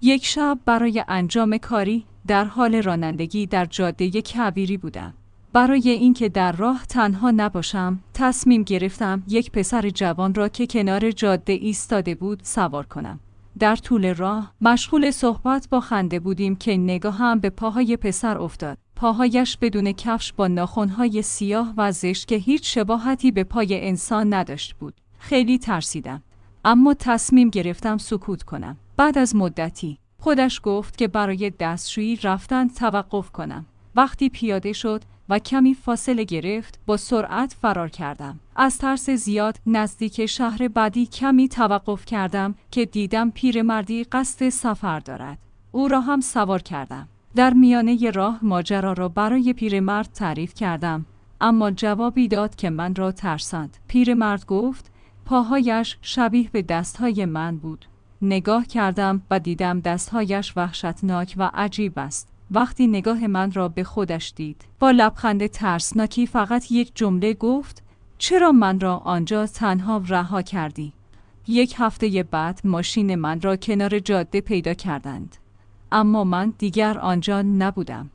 یک شب برای انجام کاری در حال رانندگی در جاده کویری بودم. برای اینکه در راه تنها نباشم، تصمیم گرفتم یک پسر جوان را که کنار جاده ایستاده بود سوار کنم. در طول راه مشغول صحبت با خنده بودیم که نگاهم به پاهای پسر افتاد. پاهایش بدون کفش با ناخن‌های سیاه و زشت که هیچ شباهتی به پای انسان نداشت بود. خیلی ترسیدم، اما تصمیم گرفتم سکوت کنم. بعد از مدتی خودش گفت که برای دستشویی رفتن توقف کنم. وقتی پیاده شد و کمی فاصله گرفت، با سرعت فرار کردم. از ترس زیاد نزدیک شهر بعدی کمی توقف کردم که دیدم پیرمردی قصد سفر دارد. او را هم سوار کردم. در میانه راه ماجرا را برای پیرمرد تعریف کردم، اما جوابی داد که من را ترساند. پیرمرد گفت پاهایش شبیه به دستهای من بود. نگاه کردم و دیدم دستهایش وحشتناک و عجیب است. وقتی نگاه من را به خودش دید، با لبخند ترسناکی فقط یک جمله گفت: چرا من را آنجا تنها رها کردی؟ 1 هفته بعد ماشین من را کنار جاده پیدا کردند، اما من دیگر آنجا نبودم.